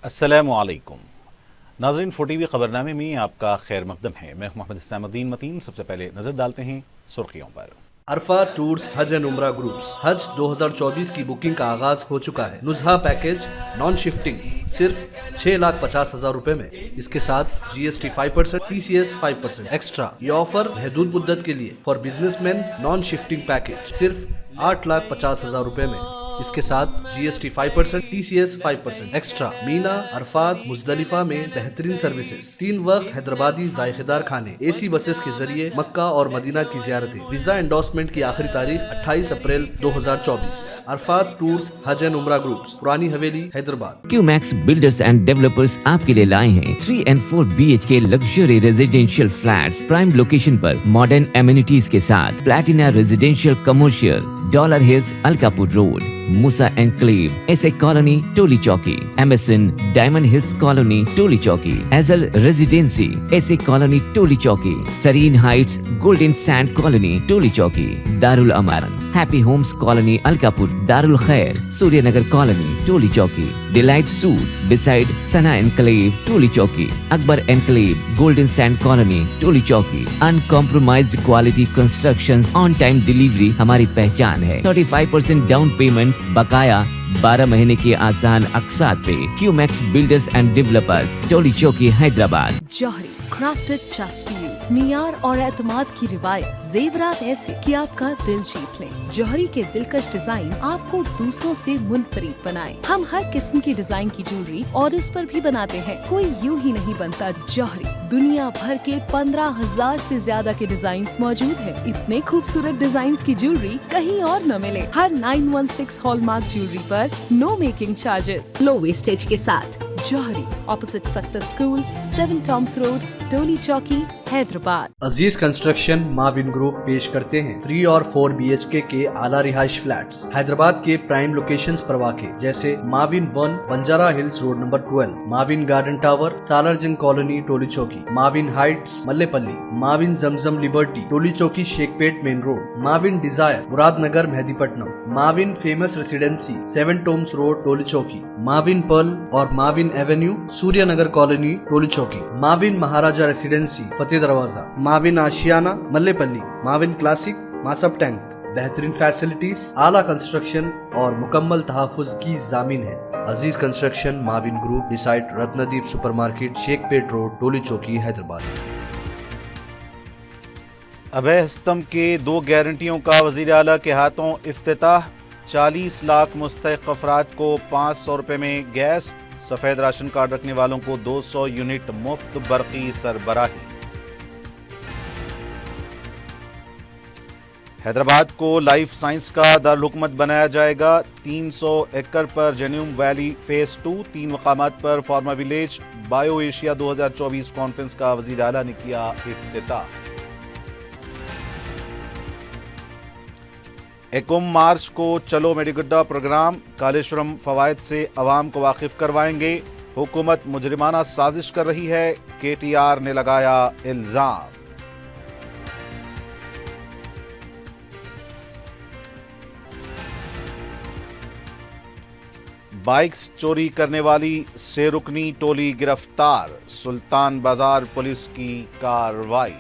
अस्सलामुअलैकुम नाज़रीन, 4TV खबरनामे में आपका खैर मकदम है। मैं मोहम्मद इस्लाम उद्दीन मतीन। सबसे पहले नजर डालते हैं सुर्खियों पर। अरफा टूर्स हज एंड उम्रा ग्रुप्स हज 2024 की बुकिंग का आगाज हो चुका है। नुजहा पैकेज नॉन शिफ्टिंग सिर्फ 6,50,000 रुपए में। इसके साथ GST 5%, TCS 5% एक्स्ट्रा। ये ऑफर महदूद मुद्दत के लिए। For businessman non shifting package सिर्फ 8,50,000 रुपए में। इसके साथ GST 5%, TCS 5% extra. Mina, Arafat, Muzdalifah में बेहतरीन सर्विसेज, 3 वक्त हैदराबादी जायकेदार खाने, AC बसेस के जरिए मक्का और मदीना की जियारतें। वीजा एंडोर्समेंट की आखिरी तारीख 28 अप्रैल 2024। अरफात टूर्स हज एंड उम्रा ग्रुप्स, पुरानी हवेली, Hyderabad. QMax builders and developers आपके लिए लाए हैं 3 and 4 BHK luxury residential flats prime location पर मॉडर्न एमिनिटीज के साथ। Platina residential commercial, dollar hills, Alkapur road, मूसा enclave, SA colony, Toli Chowki, MSN diamond hills colony, Toli Chowki, एजल residency, SA colony, Toli Chowki, Sareen heights, golden sand colony, Toli Chowki, Darul Amaran, happy homes colony, Alkapur, Darul Khair, Suryanagar colony, Toli Chowki, delight suite beside Sana enclave, Toli Chowki, Akbar enclave, golden sand colony, Toli Chowki. Uncompromised quality constructions, on time delivery हमारी पहचान है। 35% down payment, बकाया 12 महीने के आसान अक़सात पे। QMax builders and developers, Toli Chowki, Hyderabad. Johri crafted just for you, मियार और एतमाद की रिवायत, जेवरात ऐसे कि आपका दिल जीत लें। जौहरी के दिलकश डिजाइन आपको दूसरों से मुनफरिद बनाए। हम हर किस्म की डिजाइन की ज्वेलरी ऑर्डर्स पर भी बनाते हैं। कोई यूं ही नहीं बनता जौहरी। दुनिया भर के 15,000 से ज्यादा के डिजाइन मौजूद है। इतने खूबसूरत डिजाइन की ज्वेलरी कहीं और न मिले। हर 916 हॉलमार्क ज्वेलरी पर no making charges, low wastage के साथ। Jauhari, opposite success school, 7 tombs road, Toli Chowki, Hyderabad. Aziz construction Mavin group पेश करते हैं 3 और 4 BHK के आला रिहाइश फ्लैट्स हैदराबाद के प्राइम लोकेशंस पर वाक़े, जैसे Mavin 1 Banjara hills road number 12, Mavin garden tower, Salarjung colony, Toli Chowki, Mavin heights, Mallepally, Mavin Zamzam liberty, Toli Chowki, Shaikpet main road, Mavin desire, Muradnagar, Mehdipatnam, Mavin famous residency, 7 tombs road, Toli Chowki, Mavin pearl और Mavin avenue, Suryanagar colony, Toli Chowki, Mavin Maharaja residency, Fateh Darwaza, Mavin Ashiana, Mallepally, Mavin classic, Masab tank. बेहतरीन फैसिलिटीज, आला कंस्ट्रक्शन और मुकम्मल तहफ़्फ़ुज़ की ज़ामीन है। Aziz construction Mavin group, beside Ratnadeep supermarket, Shaikpet road, Toli Chowki, Hyderabad. अभय हस्तम के 2 गारंटियों का वज़ीर आला के हाथों इफ्तिताह। 40 लाख मुस्तहिक़ अफराद को 500 रुपये में गैस। सफ़ेद राशन कार्ड रखने वालों को 200 यूनिट मुफ्त बरक़ी सरबराही। हैदराबाद को लाइफ साइंस का दारुल-हुकूमत बनाया जाएगा। 300 एकड़ पर जेन्यूम वैली फेज 2, 3 मकामात पर pharma village. Bio Asia 2024 conference का वज़ीर आला ने किया इफ्तिताह। 1 मार्च को चलो मेडिगुड्डा प्रोग्राम, कालेश्वरम फवायद से अवाम को वाकिफ करवाएंगे। हुकूमत मुजरिमाना साजिश कर रही है, KTR ने लगाया इल्जाम। बाइक्स चोरी करने वाली सेरुकनी टोली गिरफ्तार। सुल्तान बाजार पुलिस की कार्रवाई।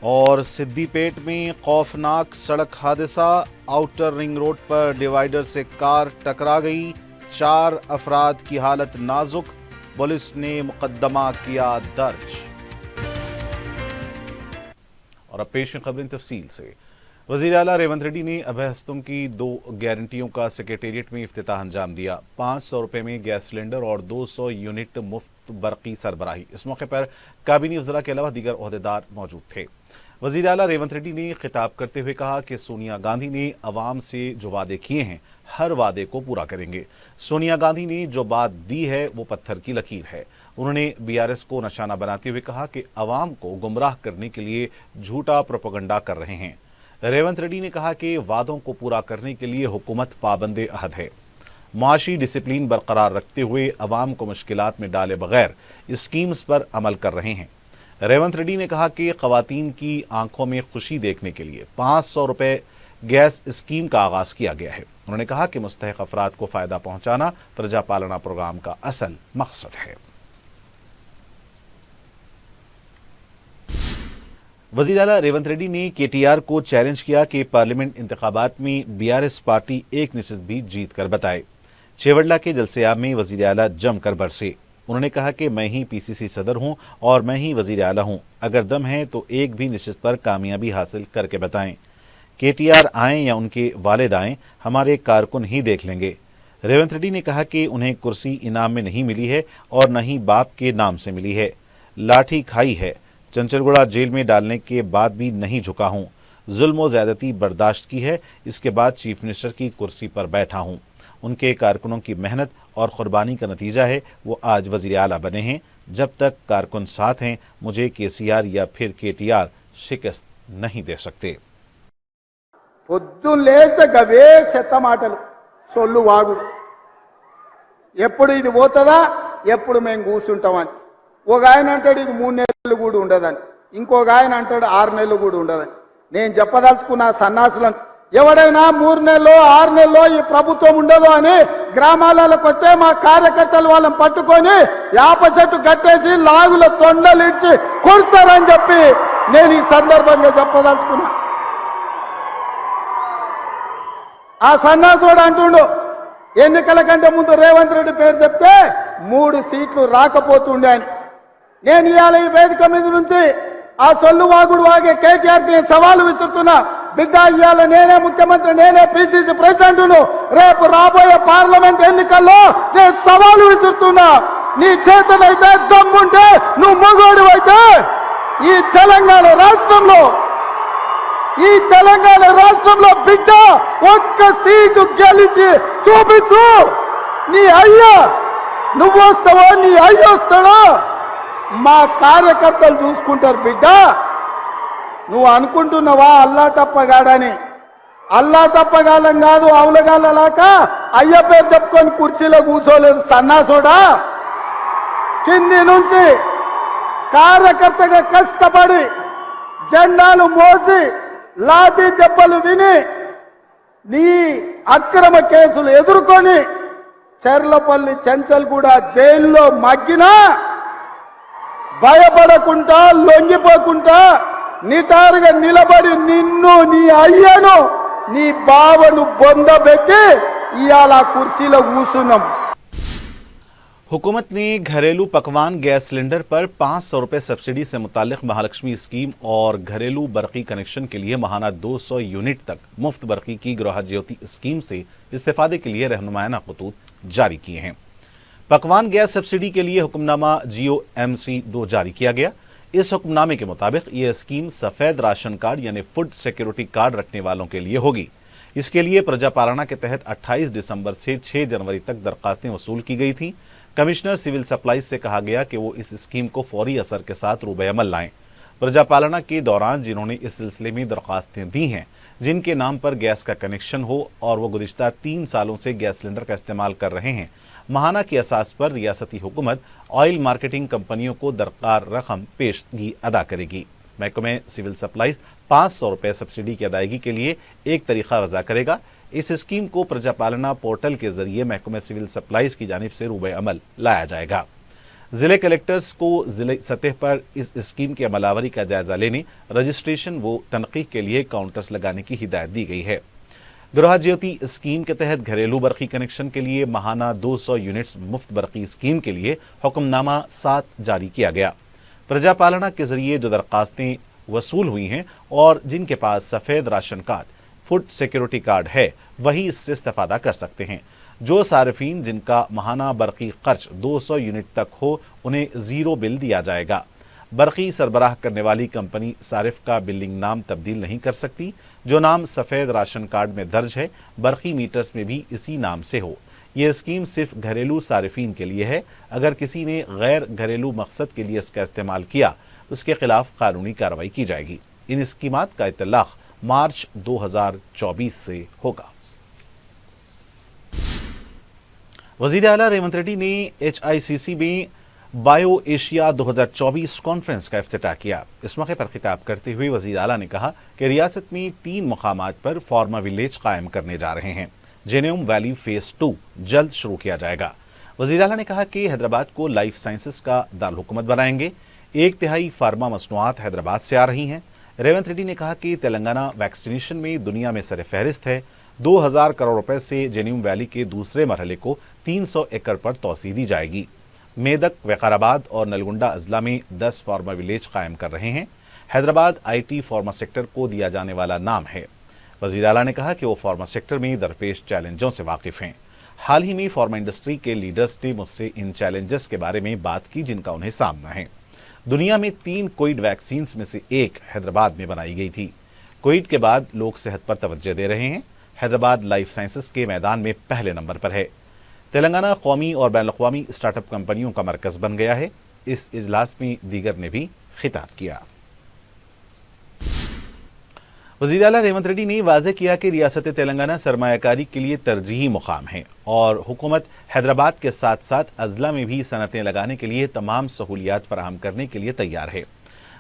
और सिद्दीपेट में खौफनाक सड़क हादसा। आउटर रिंग रोड पर डिवाइडर से कार टकरा गई। 4 अफराद की हालत नाजुक। पुलिस ने मुकदमा किया दर्ज। और अब पेश खबरें तफसील से। वज़ीर आला रेवंत रेड्डी ने अभय हस्तम की 2 गारंटियों का सेक्रेटेरिएट में इफ्तिताह अंजाम दिया। 500 रुपये में गैस सिलेंडर और 200 यूनिट मुफ्त बरक़ी सरबराही। इस मौके पर काबीनी वज़रा के अलावा दीगर ओहदेदार मौजूद थे। वज़ीर आला रेवंत रेड्डी ने खिताब करते हुए कहा कि सोनिया गांधी ने अवाम से जो वादे किए हैं, हर वादे को पूरा करेंगे। सोनिया गांधी ने जो बात दी है वो पत्थर की लकीर है। उन्होंने BRS को निशाना बनाते हुए कहा कि अवाम को गुमराह करने के लिए झूठा प्रोपेगेंडा कर रहे हैं। रेवंत रेड्डी ने कहा कि वादों को पूरा करने के लिए हुकूमत पाबंदे अहद है। माशी डिसिप्लिन बरकरार रखते हुए अवाम को मुश्किलात में डाले बगैर स्कीम्स पर अमल कर रहे हैं। रेवंत रेड्डी ने कहा कि खवातीन की आंखों में खुशी देखने के लिए 500 रुपए गैस स्कीम का आगाज किया गया है। उन्होंने कहा कि मुस्तहिक अफराद को फायदा पहुंचाना प्रजा पालना प्रोग्राम का असल मकसद है। वज़ीर आला रेवंत रेड्डी ने केटीआर को चैलेंज किया कि पार्लियामेंट इंतखाबात में बीआरएस पार्टी एक नशिस्त भी जीत कर बताए। चेवड़ला के जलसेआब में वज़ीर आला जमकर बरसे। उन्होंने कहा कि मैं ही पीसीसी सदर हूं और मैं ही वज़ीर आला हूं, अगर दम है तो एक भी नशिस्त पर कामयाबी हासिल करके बताएं। केटीआर आएं या उनके वालिद आएं, हमारे कारकुन ही देख लेंगे। रेवंत रेड्डी ने कहा कि उन्हें कुर्सी इनाम में नहीं मिली है और न ही बाप के नाम से मिली है। लाठी खाई है, चंचलगुड़ा जेल में डालने के बाद भी नहीं झुका हूं। जुल्म व ज़्यादती बर्दाश्त की है, इसके बाद चीफ मिनिस्टर की कुर्सी पर बैठा हूं। उनके कारकुनों की मेहनत और कुर्बानी का नतीजा है वो आज वज़ीर आला बने हैं। जब तक कारकुन साथ हैं, मुझे केसीआर या फिर केटीआर शिकस्त नहीं दे सकते। పొద్దున్న లేస్తే గవే చెత్త మాటలు, సొల్లు వాగుడు. ఎప్పుడు ఇది పోతుందా, ఎప్పుడు మేము కూర్చుంటామని. ఒక ఆయన అంటాడు ఇది 3 నెలలు కూడా ఉండదని, ఇంకొక ఆయన అంటాడు 6 నెలలు కూడా ఉండదని. నేను చెప్పదలుచుకున్న సన్నాసులను, ఎవడైనా 3 నెలలు 6 నెలలు ఈ ప్రభుత్వం ఉండదు అని గ్రామాలకు వచ్చే మా కార్యకర్తలు వాళ్ళని పట్టుకొని యాప చెట్టు కట్టేసి లాగుల తొండలు ఇచ్చి కొడతారని చెప్పి నేను ఈ సందర్భంగా చెప్పదలుచుకున్నా. ఆ సన్నాసుడు అంటుండు ఎన్నికల కంటే ముందు రేవంత్ రెడ్డి పేరు చెప్తే 3 సీట్లు రాకపోతుండే అని. నేను ఇవాళ ఈ వేదిక మీద నుంచి ఆ సొల్లు వాగుడు వాగే కేటీఆర్ కి సవాలు విసురుతున్నా. బిడ్డ, ఇవాళ నేనే ముఖ్యమంత్రి, నేనే పిసిసి ప్రెసిడెంట్ను. రేపు రాబోయే పార్లమెంట్ ఎన్నికల్లో నేను సవాలు విసురుతున్నా. నీ చేతనైతే దమ్ముంటే, నువ్వు మగోడు అయితే ఈ తెలంగాణ రాష్ట్రంలో బిడ్డ ఒక్క సీటు గెలిచి చూపించు. నీ అయ్యా నువ్వు వస్తావా, నీ అయ్య వస్తాడా, మా కార్యకర్తలు చూసుకుంటారు. బిడ్డ, నువ్వు అనుకుంటున్నావా అల్లా తప్పగాడని? అల్లా తప్పగాలం కాదు, అవులగాలలాక అయ్య పేరు చెప్పుకొని కుర్చీలో కూర్చోలేదు సన్నాసోడా. కింది నుంచి కార్యకర్తగా కష్టపడి జెండాలు మోసి లాఠీ దెబ్బలు తిని నీ అక్రమ కేసులు ఎదుర్కొని చెర్లపల్లి చెంచల్గూడ జైల్లో మగ్గినా భయపడకుండా లొంగిపోకుండా నిటారుగా నిలబడి నిన్ను, నీ అయ్యను, నీ బావను బొందబెట్టి ఇవాళ కుర్చీలో కూర్చున్నాం. हुकूमत ने घरेलू पकवान गैस सिलेंडर पर 500 रुपए सब्सिडी से मुतालिक महालक्ष्मी स्कीम और घरेलू बरकी कनेक्शन के लिए माहाना 200 यूनिट तक मुफ्त बरकी की गृह ज्योति स्कीम से इस्तेफादे के लिए रहनुमायाना खतूत जारी किए हैं। पकवान गैस सब्सिडी के लिए हुक्मनामा GOMC-2 जारी किया गया। इस हुक्मनामे के मुताबिक यह स्कीम सफेद राशन कार्ड यानी फूड सिक्योरिटी कार्ड रखने वालों के लिए होगी। इसके लिए प्रजा पालना के तहत 28 दिसंबर से 6 जनवरी तक दरखास्तें वसूल की गई थीं। कमिश्नर सिविल सप्लाईज से कहा गया कि वो इस स्कीम को फौरी असर के साथ रूबे अमल लाएं। प्रजा पालना के दौरान जिन्होंने इस सिलसिले में दरखास्तें दी हैं, जिनके नाम पर गैस का कनेक्शन हो और वो गुज़िश्ता 3 सालों से गैस सिलेंडर का इस्तेमाल कर रहे हैं, माहाना की असास पर रियासती हुकूमत ऑयल मार्केटिंग कंपनियों को दरकार रकम पेशगी अदा करेगी। महकमे सिविल सप्लाईज 500 रुपए सब्सिडी की अदायगी के लिए एक तरीका वज़ा करेगा। इस स्कीम को प्रजा पालना पोर्टल के जरिए महकमे सिविल सप्लाईज की जानिब से रूबे अमल लाया जाएगा। जिले कलेक्टर्स को जिले सतह पर इस स्कीम की अमलावरी का जायजा लेने, रजिस्ट्रेशन व तनकीह के लिए काउंटर्स लगाने की हिदायत दी गई है। गृह ज्योति स्कीम के तहत घरेलू बरकी कनेक्शन के लिए माहाना 200 यूनिट्स मुफ्त बरकी स्कीम के लिए हुक्मनामा 7 जारी किया गया। प्रजा पालना के जरिए जो दरखास्तें वसूल हुई हैं और जिनके पास सफ़ेद ration card, food security card है, वही इससे इस्तेफादा कर सकते हैं। जो सार्फिन जिनका माहाना बरकी खर्च 200 यूनिट तक हो, उन्हें ज़ीरो बिल दिया जाएगा। बरकी सरबराह करने वाली कंपनी सारिफ का बिलिंग नाम तब्दील नहीं कर सकती। जो नाम सफ़ेद राशन कार्ड में दर्ज है, बरकी मीटर्स में भी इसी नाम से हो। यह स्कीम सिर्फ घरेलू सारिफिन के लिए है। अगर किसी ने गैर घरेलू मकसद के लिए इसका इस्तेमाल किया, उसके खिलाफ कानूनी कार्रवाई की जाएगी। इन स्कीमात का इतलाक़ मार्च 2024 से होगा। वज़ीर आला रेवंत रेड्डी ने HICC में बायो एशिया 2024 कॉन्फ्रेंस का इफ्तिताह किया। इस मौके पर खिताब करते हुए वज़ीर आला ने कहा कि रियासत में 3 मकामात पर फार्मा विलेज कायम करने जा रहे हैं। जेनोम वैली फेज 2 जल्द शुरू किया जाएगा। वज़ीर आला ने कहा कि हैदराबाद को लाइफ साइंसेस का दारुल हुकूमत बनाएंगे। 1/3 फार्मा मसनूआत हैदराबाद से आ रही हैं। रेवंत रेड्डी ने कहा कि तेलंगाना वैक्सीनेशन में दुनिया में सर फहरिस्त है। 2000 करोड़ रुपए से जेनोम वैली के दूसरे मरहले को 300 एकड़ पर तोसी दी जाएगी। मेदक, विकाराबाद और नलगुंडा अजला में 10 फार्मा विलेज कायम कर रहे हैं। हैदराबाद IT फार्मा सेक्टर को दिया जाने वाला नाम है। वज़ीर आला ने कहा कि वो फार्मा सेक्टर में दरपेश चैलेंजों से वाकिफ हैं। हाल ही में फार्मा इंडस्ट्री के लीडर्स ने मुझसे इन चैलेंजेस के बारे में बात की जिनका उन्हें सामना है। दुनिया में 3 कोविड वैक्सीन में से एक हैदराबाद में बनाई गई थी। कोविड के बाद लोग सेहत पर तवज्जो दे रहे हैं। हैदराबाद लाइफ साइंसेस के मैदान में पहले नंबर पर है। तेलंगाना कौमी और बैनुल-अक़वामी स्टार्टअप कंपनियों का मरकज बन गया है। इस इजलास में दीगर ने भी खिताब किया। वज़ीर आला रेवंत रेड्डी ने वाज़ेह किया कि रियासत तेलंगाना सरमायाकारी के लिए तरजीही मुकाम है और हुकूमत हैदराबाद के साथ साथ अजला में भी सनतें लगाने के लिए तमाम सहूलियात फराहम करने के लिए तैयार है।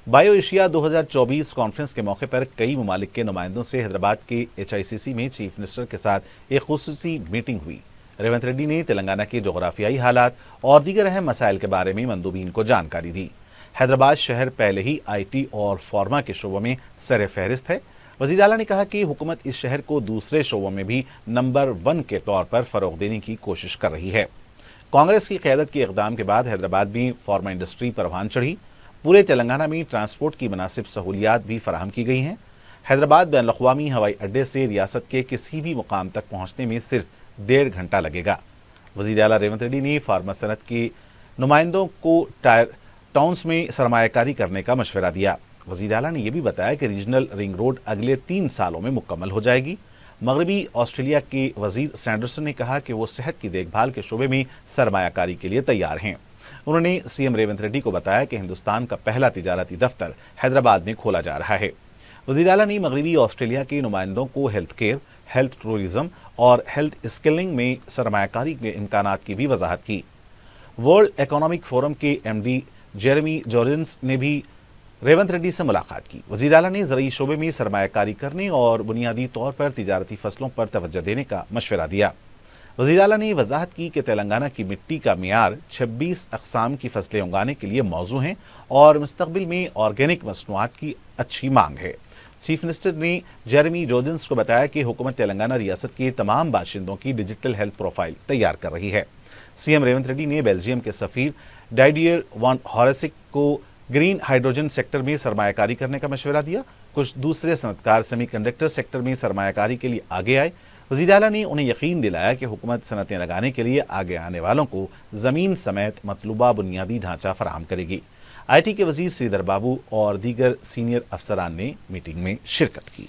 बायो एशिया 2024 कॉन्फ्रेंस के मौके पर कई ममालिक के नुमाइंदों से हैदराबाद के HICC में चीफ मिनिस्टर के साथ एक खुसूसी मीटिंग हुई। रेवंत रेड्डी ने तेलंगाना के जोग्राफियाई हालात और दीगर अहम मसाइल के बारे में मंदूबीन को जानकारी दी। हैदराबाद शहर पहले ही IT और फार्मा के शोबों में सर फहरिस्त है। वज़ीर आला ने कहा कि हुकूमत इस शहर को दूसरे शोबों में भी नंबर 1 के तौर पर फरोग देने की कोशिश कर रही है। कांग्रेस की क़यादत के इक़दाम के बाद हैदराबाद में फार्मा इंडस्ट्री परवान चढ़ी। पूरे तेलंगाना में ट्रांसपोर्ट की मुनासिब सहूलियात भी फराहम की गई हैं। हैदराबाद बैनुल-अक़वामी हवाई अड्डे से रियासत के किसी भी मुकाम तक पहुँचने में सिर्फ 1.5 घंटा लगेगा। वज़ीर आला रेवंत रेड्डी ने फार्मा सनत के नुमाइंदों को टाउन्स में सरमायाकारी करने का मशवरा दिया। वज़ीर आला ने यह भी बताया कि रीजनल रिंग रोड अगले 3 सालों में मुकम्मल हो जाएगी। मगरबी ऑस्ट्रेलिया के वज़ीर सैंडरसन ने कहा कि वो सेहत की देखभाल के शोबे में सरमायाकारी के लिए तैयार हैं। उन्होंने CM रेवंत रेड्डी को बताया कि हिंदुस्तान का पहला तिजारती दफ्तर हैदराबाद में खोला जा रहा है। वज़ीर आला ने मगरबी ऑस्ट्रेलिया के नुमाइंदों को हेल्थ केयर, हेल्थ टूरिज्म और हेल्थ स्किलिंग में सरमायाकारी के इम्कानात की भी वजाहत की। वर्ल्ड इकोनॉमिक फोरम के MD जेरेमी जॉर्जन्स ने भी रेवंत रेड्डी से मुलाकात की। वज़ीर आला ने ज़रई शोबे में सरमायाकारी करने और बुनियादी तौर पर तिजारती फसलों पर तवज्जो देने का मशवरा दिया। वज़ीर आला ने वजाहत की कि तेलंगाना की मिट्टी का मियार 26 अक़साम की फसलें उगाने के लिए मौजू हैं और मुस्तक़बिल में ऑर्गेनिक मसनूआत की अच्छी मांग है। चीफ मिनिस्टर ने जेरेमी जॉर्जन्स को बताया कि हुकूमत तेलंगाना रियासत के तमाम बाशिंदों की डिजिटल हेल्थ प्रोफाइल तैयार कर रही है। CM रेवंत रेड्डी ने बेल्जियम के सफ़ीर डाइडियर वान हॉरेसिक को ग्रीन हाइड्रोजन सेक्टर में सरमायाकारी करने का मशवरा दिया। कुछ दूसरे सनतकार सेमीकंडक्टर सेक्टर में सरमायाकारी के लिए आगे आए। वज़ीर आला ने उन्हें यकीन दिलाया कि हुकूमत सनतें लगाने के लिए आगे आने वालों को ज़मीन समेत मतलूबा बुनियादी ढांचा फराहम करेगी। IT के वज़ीर श्रीधर बाबू और दीगर सीनियर अफसरान ने मीटिंग में शिरकत की।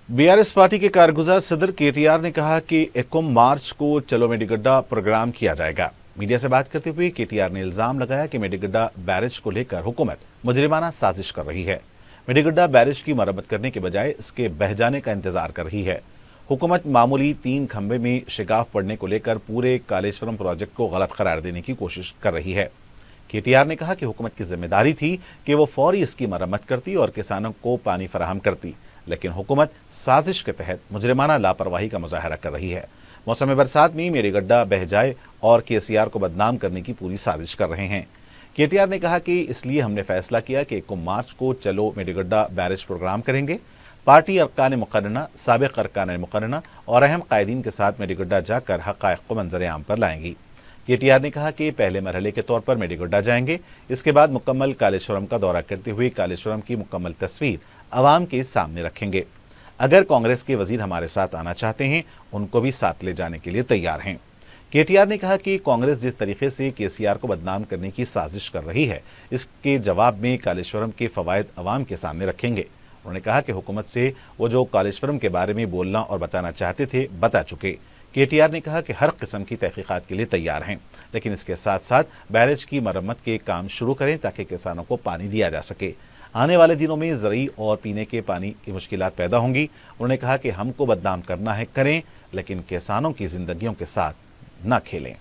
BRS पार्टी के कारगुजार सदर KTR ने कहा कि 21 मार्च को चलो मेडिगड्डा प्रोग्राम किया जाएगा। मीडिया से बात करते हुए KTR ने इल्जाम लगाया कि मेडिगड्डा बैरेज को लेकर हुकूमत मुजरिमाना साजिश कर रही है। मेडिगड्डा बैरेज की मरम्मत करने के बजाय इसके बह जाने का इंतजार कर रही है। हुकूमत मामूली 3 खंबे में शिगाफ पड़ने को लेकर पूरे कालेश्वरम प्रोजेक्ट को गलत करार देने की कोशिश कर रही है। KTR ने कहा कि हुकूमत की जिम्मेदारी थी कि वो फौरी इसकी मरम्मत करती और किसानों को पानी फराहम करती, लेकिन हुकूमत साजिश के तहत मुजरिमाना लापरवाही का मुजाहरा कर रही है। मौसम बरसात में मेडिगड्डा बह जाए और KCR को बदनाम करने की पूरी साजिश कर रहे हैं। KTR ने कहा कि इसलिए हमने फैसला किया कि 21 मार्च को चलो मेडिगड्डा बैरेज प्रोग्राम करेंगे। पार्टी अरकान मुकर्रना, साबिक अरकान मुकर्रना और अहम कायदीन के साथ मेडिगड्डा जाकर हक़ाइक़ को मंजर आम पर लाएंगी। KTR ने कहा कि पहले मरहले के तौर पर मेडिगड्डा जाएंगे, इसके बाद मुकम्मल कालेश्वरम का दौरा करते हुए कालेश्वरम की मुकम्मल तस्वीर अवाम के सामने रखेंगे। अगर कांग्रेस के वजीर हमारे साथ आना चाहते हैं, उनको भी साथ ले जाने के लिए तैयार हैं। KTR ने कहा कि कांग्रेस जिस तरीके से KCR को बदनाम करने की साजिश कर रही है, इसके जवाब में कालेश्वरम के फवायद अवाम के सामने रखेंगे। उन्होंने कहा कि हुकूमत से वो जो कालेश्वरम के बारे में बोलना और बताना चाहते थे, बता चुके। KTR ने कहा कि हर किस्म की तहकीकात के लिए तैयार हैं, लेकिन इसके साथ साथ बैरेज की मरम्मत के काम शुरू करें ताकि किसानों को पानी दिया जा सके। आने वाले दिनों में ज़रई और पीने के पानी की मुश्किलात पैदा होंगी। उन्होंने कहा कि हमको बदनाम करना है करें, लेकिन किसानों की जिंदगियों के साथ न खेलें।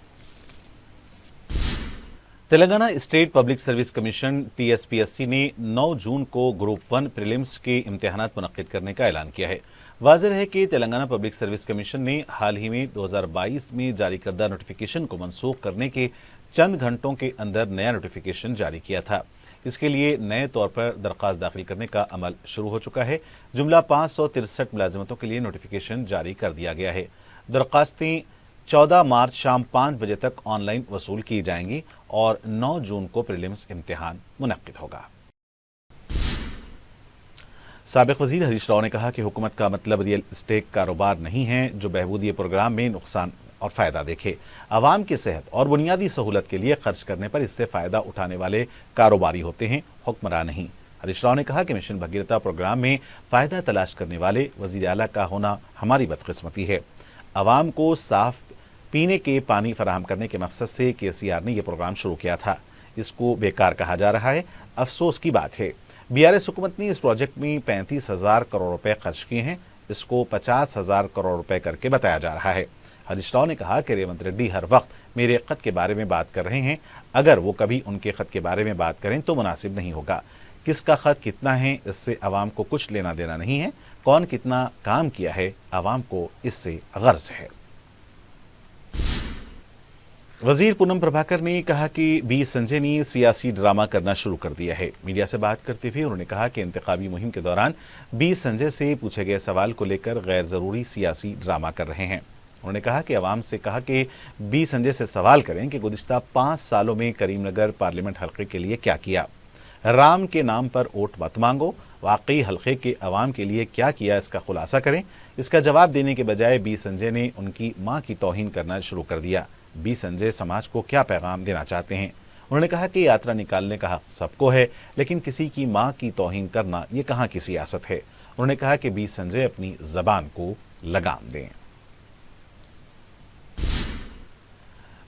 Telangana state public service commission TSPSC ने 9 जून को ग्रुप 1 प्रीलिम्स के इम्तिहानात मुनक्किद करने का ऐलान किया है। वाज़ेह है कि तेलंगाना पब्लिक सर्विस कमीशन ने हाल ही में 2022 में जारी करदा नोटिफिकेशन को मनसूख करने के चंद घंटों के अंदर नया नोटिफिकेशन जारी किया था। इसके लिए नए तौर पर दरख्वास्त दाखिल करने का अमल शुरू हो चुका है। जुमला 563 मुलाजिमतों के लिए नोटिफिकेशन जारी कर दिया गया है। दरख्वास्तें 14 मार्च शाम 5 बजे तक ऑनलाइन वसूल की जाएंगी और 9 जून को प्रीलिम्स इम्तिहान मुनक्किद होगा। साबिक वजीर हरीश राव ने कहा कि हुकूमत का मतलब रियल एस्टेट कारोबार नहीं है जो बहबूदी प्रोग्राम में नुकसान और फायदा देखे। आवाम की सेहत और बुनियादी सहूलत के लिए खर्च करने पर इससे फायदा उठाने वाले कारोबारी होते हैं, हुक्मरान नहीं। हरीश राव ने कहा कि मिशन भगीरथा प्रोग्राम में फायदा तलाश करने वाले वजीर आला का होना हमारी बदकिस्मती है। आवाम को साफ पीने के पानी फराहम करने के मकसद से KCR ने यह प्रोग्राम शुरू किया था। इसको बेकार कहा जा रहा है। अफसोस की बात है BRS हुकूमत ने इस प्रोजेक्ट में 35,000 करोड़ रुपए खर्च किए हैं। इसको 50,000 करोड़ रुपए करके बताया जा रहा है। हरीश राव ने कहा कि रेवंत रेड्डी हर वक्त मेरे खत के बारे में बात कर रहे हैं। अगर वो कभी उनके खत के बारे में बात करें तो मुनासिब नहीं होगा। किसका खत कितना है इससे आवाम को कुछ लेना देना नहीं है। कौन कितना काम किया है आवाम को इससे गर्ज है। वजीर पूनम प्रभाकर ने कहा कि B संजय ने सियासी ड्रामा करना शुरू कर दिया है। मीडिया से बात करते हुए उन्होंने कहा कि इंतखाबी मुहिम के दौरान B संजय से पूछे गए सवाल को लेकर गैर जरूरी सियासी ड्रामा कर रहे हैं। उन्होंने कहा कि आवाम से कहा कि B संजय से सवाल करें कि गुज़िश्ता 5 सालों में करीमनगर पार्लियामेंट हल्के के लिए क्या किया। राम के नाम पर वोट मत मांगो, वाकई हल्के के अवाम के लिए क्या किया इसका खुलासा करें। इसका जवाब देने के बजाय B संजय ने उनकी मां की तौहीन करना शुरू कर दिया। B संजय समाज को क्या पैगाम देना चाहते हैं। उन्होंने कहा कि यात्रा निकालने का हक सबको है, लेकिन किसी की मां की तौहीन करना ये कहां की सियासत है। उन्होंने कहा कि B संजय अपनी जबान को लगाम दें।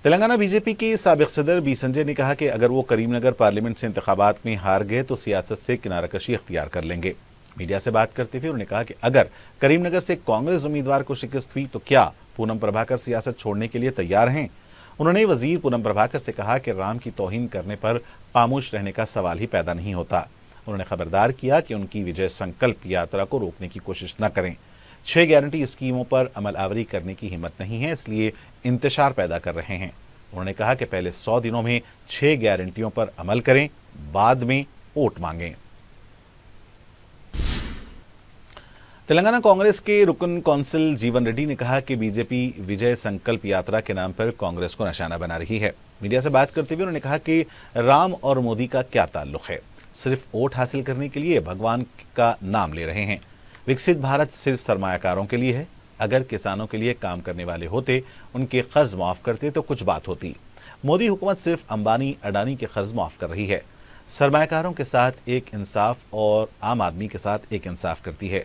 तेलंगाना बीजेपी के साबिक सदर B संजय ने कहा कि अगर वो करीमनगर पार्लियामेंट से इंतखाबात में हार गए तो सियासत से किनाराकशी इख्तियार कर लेंगे। मीडिया से बात करते हुए उन्होंने कहा कि अगर करीमनगर से कांग्रेस उम्मीदवार को शिकस्त हुई तो क्या पूनम प्रभाकर सियासत छोड़ने के लिए तैयार हैं। उन्होंने वजीर पूनम प्रभाकर से कहा कि राम की तौहीन करने पर खामोश रहने का सवाल ही पैदा नहीं होता। उन्होंने खबरदार किया कि उन्की विजय संकल्प यात्रा को रोकने की कोशिश न करें। 6 गारंटी स्कीमों पर अमल आवरी करने की हिम्मत नहीं है, इसलिए इंतशार पैदा कर रहे हैं। उन्होंने कहा कि पहले 100 दिनों में 6 गारंटियों पर अमल करें, बाद में वोट मांगें। तेलंगाना कांग्रेस के रुकन कौंसिल जीवन रेड्डी ने कहा कि बीजेपी विजय संकल्प यात्रा के नाम पर कांग्रेस को निशाना बना रही है। मीडिया से बात करते हुए उन्होंने कहा कि राम और मोदी का क्या ताल्लुक है। सिर्फ वोट हासिल करने के लिए भगवान का नाम ले रहे हैं। विकसित भारत सिर्फ सरमायाकारों के लिए है। अगर किसानों के लिए काम करने वाले होते, उनके कर्ज माफ करते तो कुछ बात होती। मोदी हुकूमत सिर्फ अंबानी अडानी के कर्ज माफ कर रही है। सरमायाकारों के साथ एक इंसाफ और आम आदमी के साथ एक इंसाफ करती है।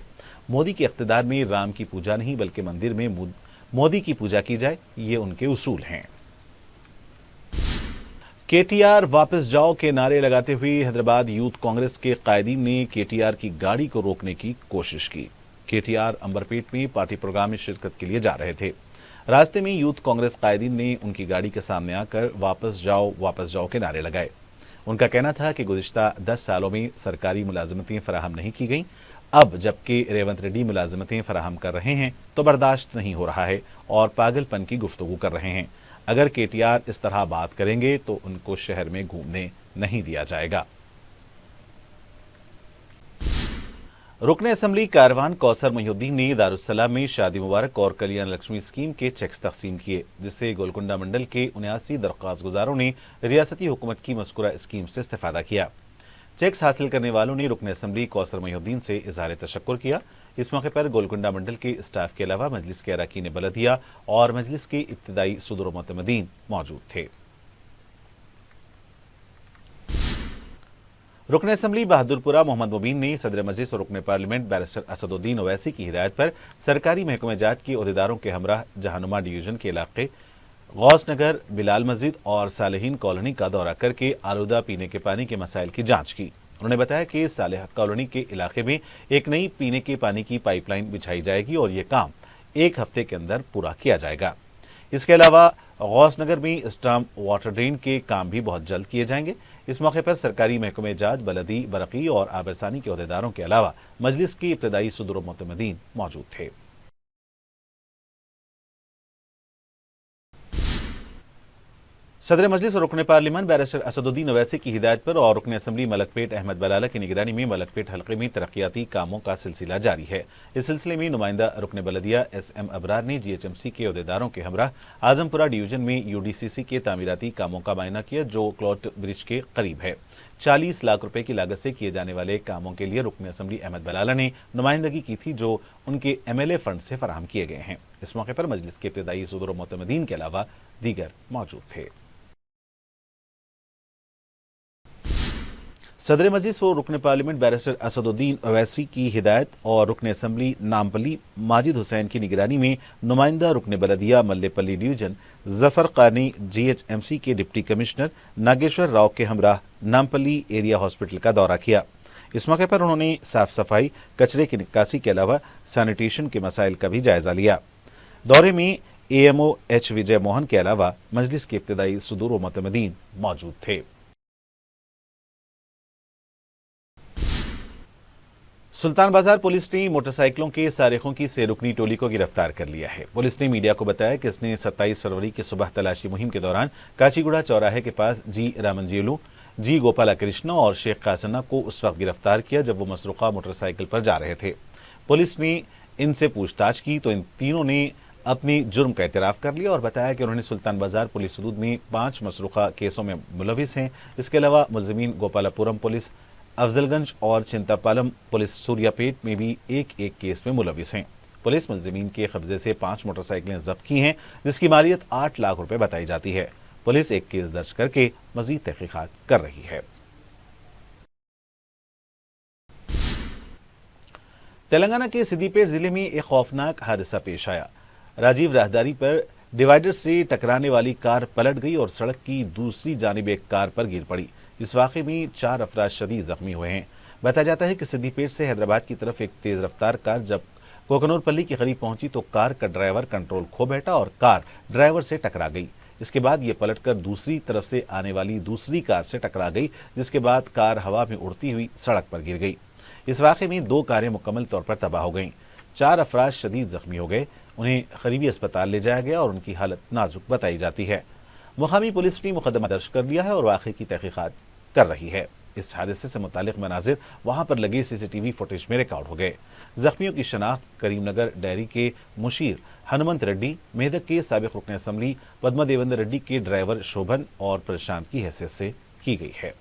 मोदी के इख्तिदार में राम की पूजा नहीं बल्कि मंदिर में मोदी की पूजा की जाए, ये उनके उसूल हैं। KTR वापस जाओ के नारे लगाते हुए हैदराबाद यूथ कांग्रेस के कायदीन ने KTR की गाड़ी को रोकने की कोशिश की। KTR अंबरपेट में पार्टी प्रोग्राम में शिरकत के लिए जा रहे थे। रास्ते में यूथ कांग्रेस कायदीन ने उनकी गाड़ी के सामने आकर वापस जाओ के नारे लगाए। उनका कहना था कि गुज़िश्ता 10 सालों में सरकारी मुलाजमतें फराहम नहीं की गईं। अब जबकि रेवंत रेड्डी मुलाजमतें फराहम कर रहे हैं तो बर्दाश्त नहीं हो रहा है और पागलपन की गुफ्तगू कर रहे हैं। अगर KTR इस तरह बात करेंगे तो उनको शहर में घूमने नहीं दिया जाएगा। रुकने असम्बली कारवान कौसर मोहिउद्दीन ने दारुस्सलाम में शादी मुबारक और कल्याण लक्ष्मी स्कीम के चेक्स तकसीम किए, जिससे गोलकुंडा मंडल के 79 दरख्वास्त गुजारों ने रियासती हुकूमत की मज़कूरा स्कीम से इस्तेफादा किया। चेक्स हासिल करने वालों ने रुकने असम्बली कौसर मोहिउद्दीन से इज़हार तशक्कुर किया। इस मौके पर गोलकुंडा मंडल के स्टाफ के अलावा मजलिस के अरकान बलदिया और मजलिस के इब्तिदाई सदर मुतमदीन मौजूद थे। रुकने असम्बली बहादुरपुरा मोहम्मद मुबीन ने सदर मजलिस और रुकने पार्लियामेंट बैरिस्टर असदुद्दीन ओवैसी की हिदायत पर सरकारी महकमे जात के अहदेदारों के हमरा जहानुमा डिवीजन के इलाके गौस नगर, बिलाल मस्जिद और सालेहीन कॉलोनी का दौरा करके आलूदा पीने के पानी के मसाइल की जांच की। उन्होंने बताया कि सालेह कॉलोनी के इलाके में एक नई पीने के पानी की पाइपलाइन बिछाई जाएगी और ये काम 1 हफ्ते के अंदर पूरा किया जाएगा। इसके अलावा गौस नगर में स्टाम्प वाटर ड्रेन के काम भी बहुत जल्द किए जाएंगे। इस मौके पर सरकारी महकमे जात, बलदी, बरकी और आबरसानी के अहदेदारों के अलावा मजलिस के इब्तदाई सदर व मुतमदीन मौजूद थे। सदर मजलिस और रुकन पार्लियामेंट बैरिस्टर असदुद्दीन अवैसी की हिदायत पर और रुकन असम्बली मलकपेट अहमद बलाला की निगरानी में मलकपेट हल्के में तरक्याती कामों का सिलसिला जारी है। इस सिलसिले में नुमाइंदा रुकन बलदिया SM अबरार ने GHMC के अहदेदारों के हमरा आजमपुरा डिवीजन में UDCC के तामीराती कामों का मायना किया, जो क्लॉट ब्रिज के करीब है। 40 लाख रुपए की लागत से किए जाने वाले कामों के लिए रुकन असम्बली अहमद बलाला ने नुमाइंदगी की थी, जो उनके MLA फंड से फराहम किए गए हैं। इस मौके पर मजलिस के इब्तदाई सदर व मुतमदीन के अलावा दीगर मौजूद थे। सदर मजलिस व रुकन पार्लियामेंट बैरिस्टर असदुद्दीन अवैसी की हिदायत और रुकन असम्बली नामपल्ली माजिद हुसैन की निगरानी में नुमाइंदा रुकन बलदिया मल्लेपल्ली डिवीजन जफर कानी GHMC के डिप्टी कमिश्नर नागेश्वर राव के हमराह नामपल्ली एरिया हॉस्पिटल का दौरा किया। इस मौके पर उन्होंने साफ सफाई, कचरे की निकासी के अलावा सैनिटेशन के मसाइल का भी जायजा लिया। दौरे में AMO H विजय मोहन के अलावा मजलिस के इब्तदाई सदर व मुतमदीन मौजूद थे। सुल्तान बाजार पुलिस ने मोटरसाइकिलों के सारिकों की सेरुकनी टोली को गिरफ्तार कर लिया है। पुलिस ने मीडिया को बताया कि इसने 27 फरवरी की सुबह तलाशी मुहिम के दौरान काचीगुड़ा चौराहे के पास G रामंजेलू, G गोपाला कृष्णा और शेख कासना को उस वक्त गिरफ्तार किया जब वो मसरूका मोटरसाइकिल पर जा रहे थे। पुलिस ने इनसे पूछताछ की तो इन तीनों ने अपनी जुर्म का एतराफ़ कर लिया और बताया कि उन्होंने सुल्तान बाजार पुलिस हदूद में 5 मसरूका केसों में मुलविस हैं। इसके अलावा मुलजिमीन गोपालापुरम पुलिस, अफजलगंज और चिंतापालम पुलिस सूर्यापेट में भी एक केस में मुलविस हैं। पुलिस मुलजिमीन के कब्जे से 5 मोटरसाइकिलें जब्त की हैं, जिसकी मालियत 8 लाख रुपए बताई जाती है। पुलिस एक केस दर्ज करके मजीद तहकीकात कर रही है। तेलंगाना के सिद्दीपेट जिले में एक खौफनाक हादसा पेश आया। राजीव राहदारी पर डिवाइडर से टकराने वाली कार पलट गई और सड़क की दूसरी जानिब एक कार पर गिर पड़ी। इस वाक़े में 4 अफराद शदीद जख्मी हुए हैं। बताया जाता है कि सिद्दीपेट से हैदराबाद की तरफ एक तेज रफ्तार कार जब कोकनूरपल्ली के करीब पहुंची तो कार का ड्राइवर कंट्रोल खो बैठा और कार ड्राइवर से टकरा गई। इसके बाद ये पलटकर दूसरी तरफ से आने वाली दूसरी कार से टकरा गई, जिसके बाद कार हवा में उड़ती हुई सड़क पर गिर गई। इस वाक़े में 2 कारें मुकम्मल तौर पर तबाह हो गईं। 4 अफराद शदीद जख्मी हो गए। उन्हें करीबी अस्पताल ले जाया गया और उनकी हालत नाजुक बताई जाती है। मुकामी पुलिस ने मुकदमा दर्ज कर लिया है और वाक़े की तहकीकात कर रही है। इस हादसे से मुतालिक मनाजिर वहां पर लगे CCTV फुटेज में रिकॉर्ड हो गए। जख्मियों की शनाख्त करीमनगर डेयरी के मुशीर हनुमंत रेड्डी, मेदक के साबिक रुकन असम्बली पद्मा देवेंद्र रेड्डी के ड्राइवर शोभन और प्रशांत की हैसियत से की गई है।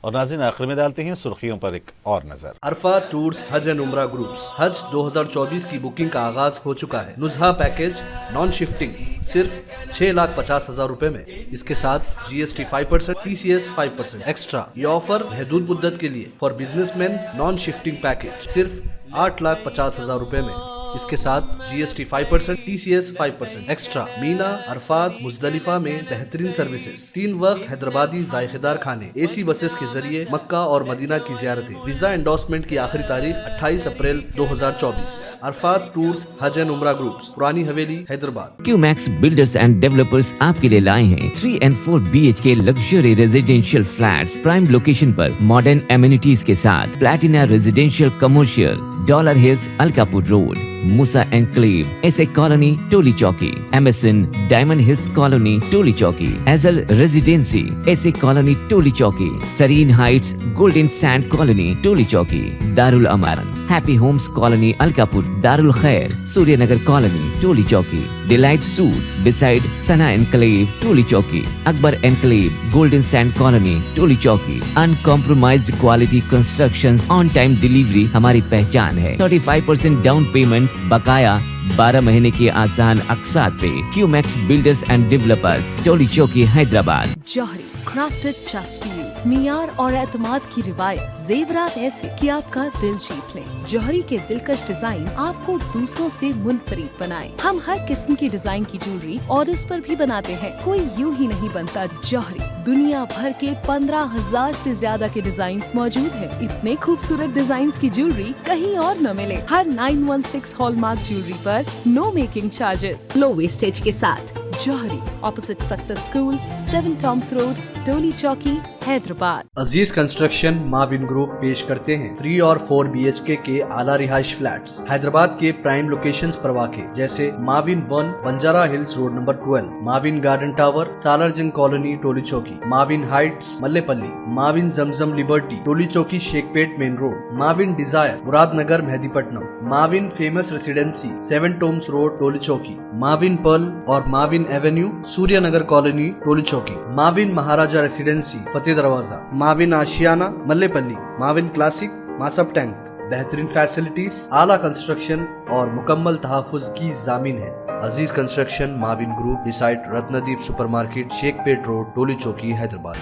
और नाज़रीन, आखिर में डालते हैं सुर्खियों पर एक और नजर। अरफा टूर्स हज एंड उम्रा ग्रुप्स हज 2024 की बुकिंग का आगाज हो चुका है। नुजहा पैकेज नॉन शिफ्टिंग सिर्फ 6,50,000 रुपए में। इसके साथ GST 5%, TCS 5% एक्स्ट्रा। ये ऑफर महदूद मुद्दत के लिए for businessman non shifting package सिर्फ 8,50,000 रुपए में। इसके साथ GST 5%, TCS 5% extra. Mina, Arafat, Muzdalifah में बेहतरीन सर्विसेज, 3 वक्त हैदराबादी जायकेदार खाने, AC बसेस के जरिए मक्का और मदीना की जियारतें। वीजा एंडोर्समेंट की आखिरी तारीख 28 अप्रैल 2024। अरफात टूर्स हज एंड उम्रा ग्रुप्स, पुरानी हवेली, Hyderabad. QMax builders and developers आपके लिए लाए हैं 3 and 4 BHK luxury residential flats prime location पर मॉडर्न एमिनिटीज के साथ। Platina residential commercial, dollar hills, Alkapur road, मूसा enclave, SA colony, Toli Chowki, MSN diamond hills colony, Toli Chowki, एजल residency, SA colony, Toli Chowki, Sareen heights, golden sand colony, Toli Chowki, Darul Aman, happy homes colony, Alkapur, Darul Khair, Suryanagar colony, Toli Chowki, delight suite beside Sana enclave, Toli Chowki, Akbar enclave, golden sand colony, Toli Chowki. Uncompromised quality constructions, on time delivery हमारी पहचान है। 35% down payment, बकाया 12 महीने के आसान अक़सात पे। QMax builders and developers, Toli Chowki, Hyderabad. Johri crafted just for you, मियार और एतमाद की रिवायत, जेवरात ऐसे कि आपका दिल जीत लें। जौहरी के दिलकश डिजाइन आपको दूसरों से मुनफरिद बनाए। हम हर किस्म की डिजाइन की ज्वेलरी ऑर्डर्स पर भी बनाते हैं। कोई यूं ही नहीं बनता। जौहरी दुनिया भर के 15,000 से ज्यादा के डिजाइन मौजूद हैं। इतने खूबसूरत डिजाइन की ज्वेलरी कहीं और न मिले। हर 916 हॉलमार्क ज्वेलरी पर no making charges, low wastage के साथ। Jauhari, opposite success school, 7 tombs road, Toli Chowki, Hyderabad. Aziz construction Mavin group पेश करते हैं 3 और 4 BHK के आला रिहाइश फ्लैट्स हैदराबाद के प्राइम लोकेशंस पर वाक़े जैसे Mavin 1 Banjara hills road number 12, Mavin garden tower Salarjung colony Toli Chowki, Mavin heights Mallepally, Mavin Zamzam liberty Toli Chowki Shaikpet main road, Mavin desire Muradnagar Mehdipatnam, Mavin famous residency 7 tombs road Toli Chowki, Mavin pearl और Mavin avenue Suryanagar colony Toli Chowki, Mavin Maharaja residency Fateh Darwaza, Mavin Ashiana Mallepally, Mavin classic Masab tank. बेहतरीन फैसिलिटीज, आला कंस्ट्रक्शन और मुकम्मल तहफ़्फ़ुज़ की ज़ामीन है। Aziz construction Mavin group beside Ratnadeep supermarket Shaikpet road Toli Chowki Hyderabad.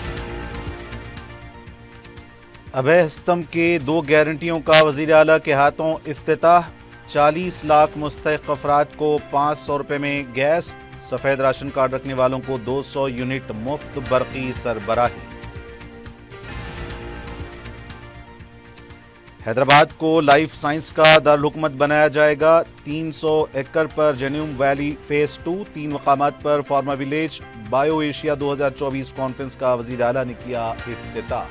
अभय हस्तम के 2 गारंटियों का वज़ीर आला के हाथों इफ्तिताह। 40 लाख मुस्तहिक़ अफराद को 500 रुपये में गैस, सफ़ेद राशन कार्ड रखने वालों को 200 यूनिट मुफ्त बरक़ी सरबराही। हैदराबाद को लाइफ साइंस का दारुल-हुकूमत बनाया जाएगा। 300 एकड़ पर जेन्यूम वैली फेज 2, 3 मकामात पर pharma village. Bio Asia 2024 conference का वज़ीर आला ने किया इफ्तिताह।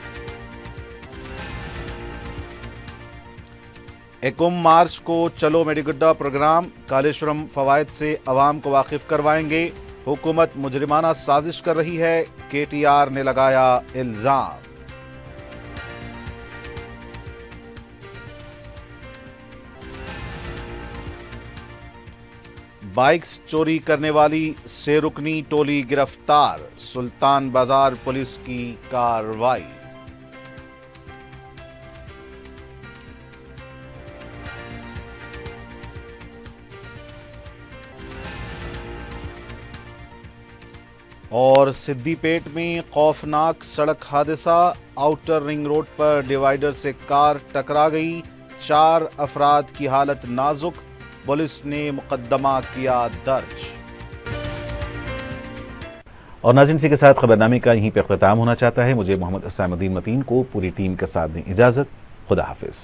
1 मार्च को चलो मेडिगुड्डा प्रोग्राम, कालेश्वरम फवायद से अवाम को वाकिफ करवाएंगे। हुकूमत मुजरिमाना साजिश कर रही है, KTR ने लगाया इल्जाम। बाइक्स चोरी करने वाली सेरुकनी टोली गिरफ्तार, सुल्तान बाजार पुलिस की कार्रवाई। और सिद्दीपेट में खौफनाक सड़क हादसा, आउटर रिंग रोड पर डिवाइडर से कार टकरा गई। 4 अफराद की हालत नाजुक, पुलिस ने मुकदमा किया दर्ज। और नाज़रीन, इसी के साथ खबरनामे का यहीं पे इख्तिताम होना चाहता है। मुझे मोहम्मद हुसैनुद्दीन मतीन को पूरी टीम के साथ दें इजाज़त। खुदा हाफिज।